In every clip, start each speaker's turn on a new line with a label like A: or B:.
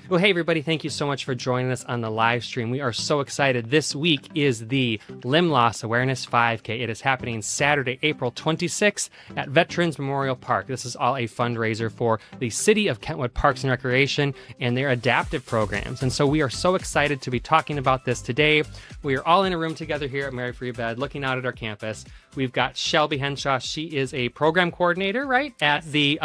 A: Well, hey, everybody, thank you so much for joining us on the live stream. We are so excited. This week is the Limb Loss Awareness 5K. It is happening Saturday, April 26th at Veterans Memorial Park. This is all a fundraiser for the City of Kentwood Parks and Recreation and their adaptive programs. And so we are so excited to be talking about this today. We are all in a room together here at Mary Free Bed, looking out at our campus. We've got Shelby Henshaw. She is a program coordinator, right, at the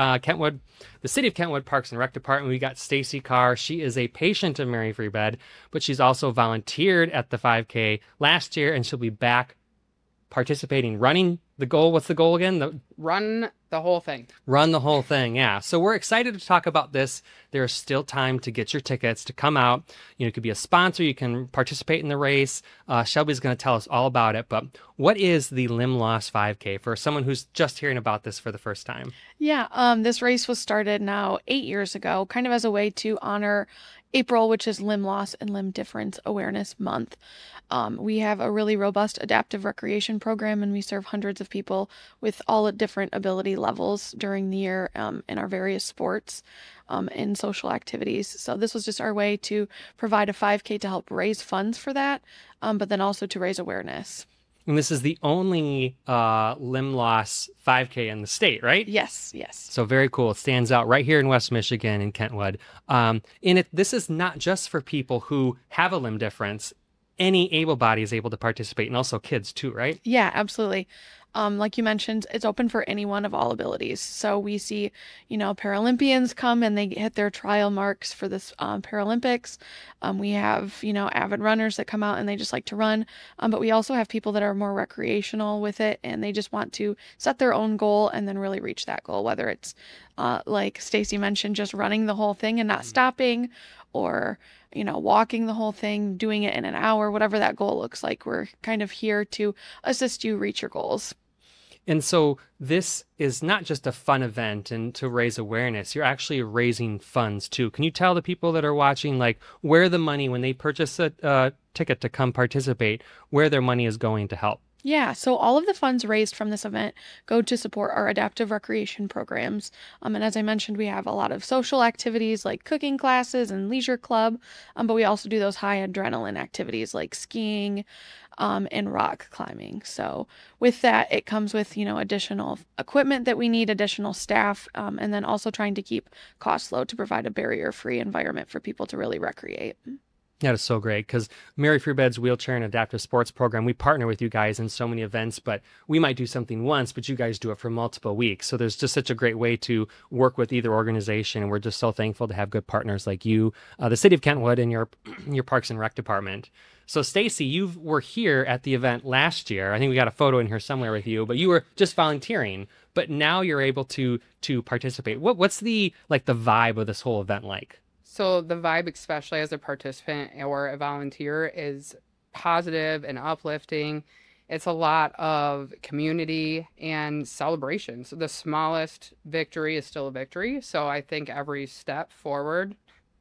A: City of Kentwood Parks and Rec Department. We got Stacie Carr. She is a patient of Mary Free Bed, but she's also volunteered at the 5K last year, and she'll be back participating, running the goal. What's the goal again?
B: Run the whole thing.
A: Run the whole thing, yeah. So we're excited to talk about this. There's still time to get your tickets, to come out. You know, you could be a sponsor. You can participate in the race. Shelby's going to tell us all about it. But what is the Limb Loss 5K for someone who's just hearing about this for the first time?
C: Yeah, this race was started now 8 years ago, kind of as a way to honor April, which is Limb Loss and Limb Difference Awareness Month. We have a really robust adaptive recreation program, and we serve hundreds of people with all different ability levels during the year in our various sports and social activities. So this was just our way to provide a 5K to help raise funds for that, but then also to raise awareness.
A: And this is the only limb loss 5K in the state, right?
C: Yes, yes.
A: So very cool. It stands out right here in West Michigan in Kentwood. This is not just for people who have a limb difference. Any able body is able to participate, and also kids too, right?
C: Yeah, absolutely. Like you mentioned, it's open for anyone of all abilities. So we see, Paralympians come and they hit their trial marks for this Paralympics. We have, avid runners that come out and they just like to run. But we also have people that are more recreational with it, and they just want to set their own goal and then really reach that goal, whether it's like Stacie mentioned, just running the whole thing and not stopping, or walking the whole thing, doing it in an hour, whatever that goal looks like. We're kind of here to assist you reach your goals.
A: And so this is not just a fun event and to raise awareness. You're actually raising funds too. Can you tell the people that are watching, like, where the money, when they purchase a ticket to come participate, where their money is going to help?
C: Yeah, so all of the funds raised from this event go to support our adaptive recreation programs. And as I mentioned, we have a lot of social activities like cooking classes and leisure club, but we also do those high adrenaline activities like skiing and rock climbing. So with that, it comes with, additional equipment that we need, additional staff, and then also trying to keep costs low to provide a barrier-free environment for people to really recreate.
A: That is so great, because Mary Free Bed's Wheelchair and Adaptive Sports Program, we partner with you guys in so many events, but we might do something once, but you guys do it for multiple weeks. So there's just such a great way to work with either organization, and we're just so thankful to have good partners like you, the City of Kentwood, and your Parks and Rec Department. So Stacie, you were here at the event last year. I think we got a photo in here somewhere with you, but you were just volunteering. But now you're able to participate. What's the vibe of this whole event like?
B: So the vibe, especially as a participant or a volunteer, is positive and uplifting. It's a lot of community and celebration. So the smallest victory is still a victory. So I think every step forward,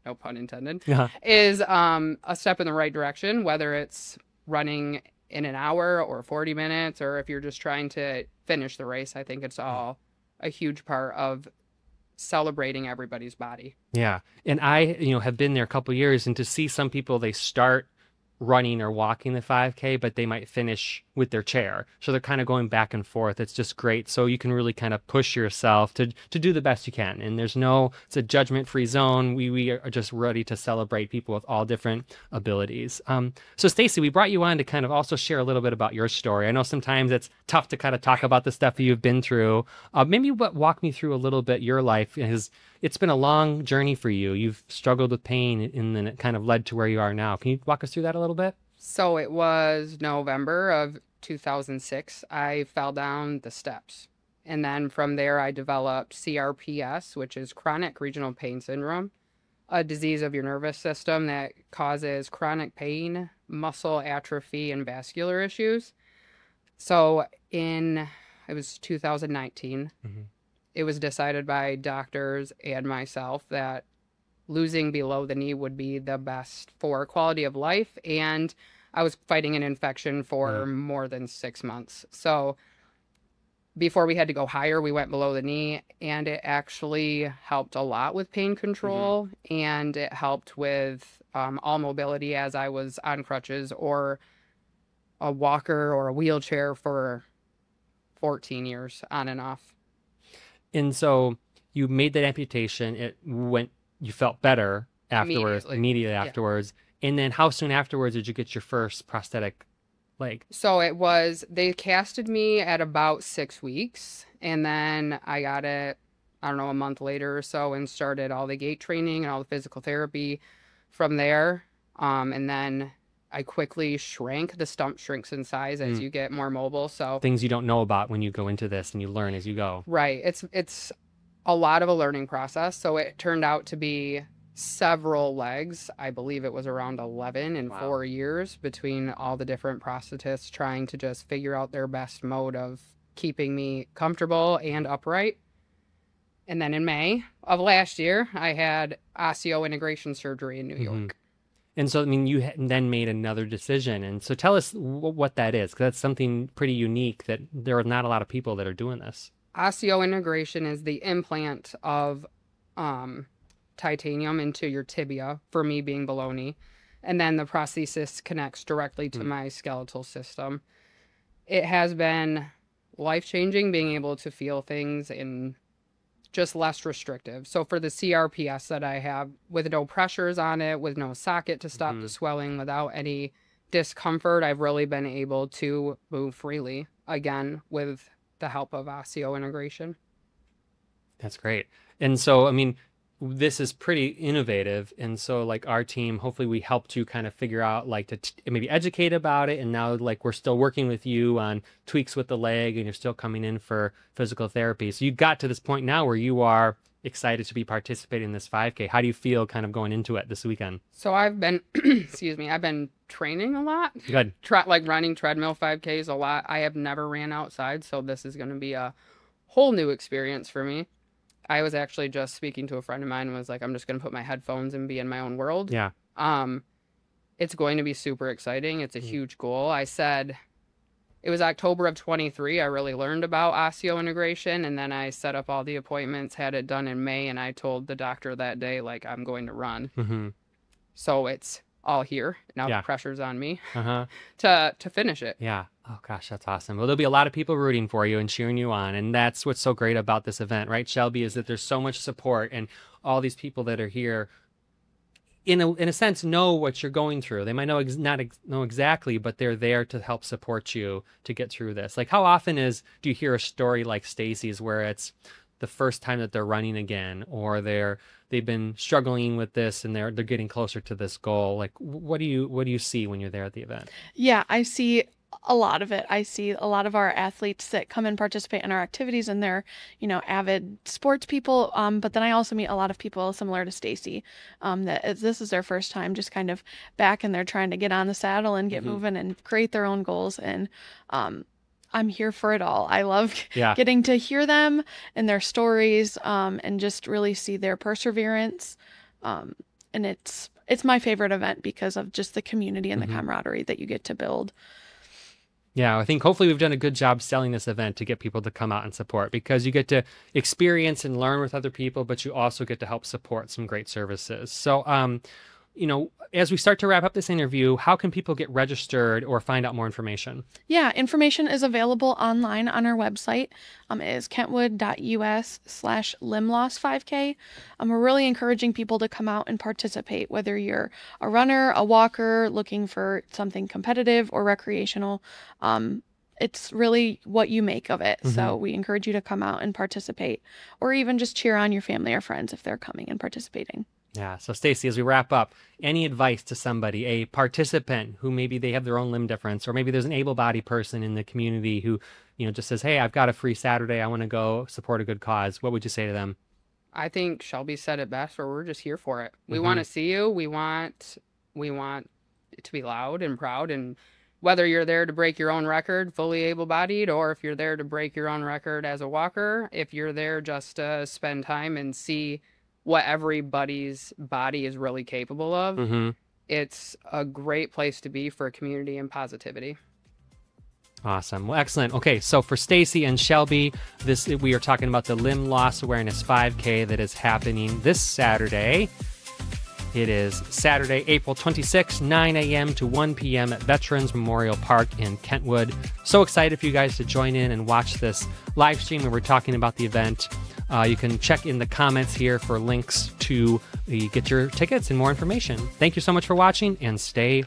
B: no pun intended, is a step in the right direction, whether it's running in an hour or 40 minutes, or if you're just trying to finish the race. I think it's all a huge part of celebrating everybody's body.
A: Yeah. And I, have been there a couple of years, and to see some people, they start running or walking the 5K, but they might finish with their chair. So they're kind of going back and forth. It's just great. So you can really kind of push yourself to do the best you can. And it's a judgment-free zone. We are just ready to celebrate people with all different abilities. So Stacie, we brought you on to kind of also share a little bit about your story. I know sometimes it's tough to kind of talk about the stuff that you've been through. Maybe walk me through a little bit your life. It's been a long journey for you. You've struggled with pain, and then it kind of led to where you are now. Can you walk us through that a little bit?
B: So it was November of 2006. I fell down the steps. And then from there, I developed CRPS, which is chronic regional pain syndrome, a disease of your nervous system that causes chronic pain, muscle atrophy, and vascular issues. So it was 2019. Mm-hmm. It was decided by doctors and myself that losing below the knee would be the best for quality of life. And I was fighting an infection for more than 6 months. So before we had to go higher, we went below the knee, and it actually helped a lot with pain control, and it helped with all mobility as I was on crutches or a walker or a wheelchair for 14 years on and off.
A: And so you made that amputation. It went, you felt better afterwards, immediately afterwards. And then how soon afterwards did you get your first prosthetic leg?
B: So it was, they casted me at about 6 weeks, and then I got it, I don't know, a month later or so, and started all the gait training and all the physical therapy from there. And then I quickly shrank. The stump shrinks in size as you get more mobile. So
A: things you don't know about when you go into this, and you learn as you go.
B: Right. It's a lot of a learning process. So it turned out to be several legs. I believe it was around 11 in 4 years between all the different prosthetists trying to just figure out their best mode of keeping me comfortable and upright. And then in May of last year, I had osseointegration surgery in New York.
A: And so, I mean, you then made another decision. And so tell us what that is, because that's something pretty unique that there are not a lot of people that are doing this.
B: Osseointegration is the implant of titanium into your tibia, for me being below knee. And then the prosthesis connects directly to my skeletal system. It has been life-changing being able to feel things and just less restrictive. So for the CRPS that I have, with no pressures on it, with no socket to stop the swelling, without any discomfort, I've really been able to move freely again with the help of osseointegration.
A: That's great. And so, I mean, this is pretty innovative. And so, like, our team, hopefully we helped you kind of figure out, like, to maybe educate about it. And now, like, we're still working with you on tweaks with the leg, and you're still coming in for physical therapy. So you got to this point now where you are excited to be participating in this 5K. How do you feel kind of going into it this weekend?
B: So I've been, excuse me, I've been training a lot.
A: Good.
B: Like running treadmill 5Ks a lot. I have never ran outside, so this is going to be a whole new experience for me. I was actually just speaking to a friend of mine and was like, I'm just going to put my headphones and be in my own world.
A: Yeah.
B: It's going to be super exciting. It's a huge goal. I said, it was October of 23. I really learned about osseointegration, and then I set up all the appointments, had it done in May, and I told the doctor that day, like, I'm going to run. So it's all here. Now the pressure's on me to finish it.
A: Yeah. Oh, gosh, that's awesome. Well, there'll be a lot of people rooting for you and cheering you on. And that's what's so great about this event, right, Shelby, is that there's so much support, and all these people that are here, in a sense, know what you're going through. They might not know exactly, but they're there to help support you to get through this. Like, how often do you hear a story like Stacie's where it's the first time that they're running again, or they've been struggling with this and they're getting closer to this goal? Like, what do you see when you're there at the event?
C: Yeah, I see a lot of it. I see a lot of our athletes that come and participate in our activities, and they're, avid sports people. But then I also meet a lot of people similar to Stacie, this is their first time just kind of back, and they're trying to get on the saddle and get moving and create their own goals. And I'm here for it all. I love getting to hear them and their stories, and just really see their perseverance. And it's my favorite event because of just the community and the camaraderie that you get to build.
A: Yeah, I think hopefully we've done a good job selling this event to get people to come out and support, because you get to experience and learn with other people, but you also get to help support some great services. So, as we start to wrap up this interview, how can people get registered or find out more information? Yeah,
C: information is available online on our website. It is kentwood.us/limb-loss5K. We're really encouraging people to come out and participate, whether you're a runner, a walker, looking for something competitive or recreational. It's really what you make of it. So we encourage you to come out and participate, or even just cheer on your family or friends if they're coming and participating.
A: Yeah. So Stacie, as we wrap up, any advice to somebody, a participant who maybe they have their own limb difference, or maybe there's an able-bodied person in the community who, just says, hey, I've got a free Saturday, I want to go support a good cause. What would you say to them?
B: I think Shelby said it best, where we're just here for it. We want to see you. We want it to be loud and proud. And whether you're there to break your own record, fully able-bodied, or if you're there to break your own record as a walker, if you're there just to spend time and see what everybody's body is really capable of, it's a great place to be for community and positivity.
A: Awesome. Well, excellent. Okay, so for Stacie and Shelby, we are talking about the Limb Loss Awareness 5K that is happening this Saturday. It is Saturday, April 26, 9 a.m. to 1 p.m. at Veterans Memorial Park in Kentwood. So excited for you guys to join in and watch this live stream where we're talking about the event. You can check in the comments here for links to get your tickets and more information. Thank you so much for watching, and stay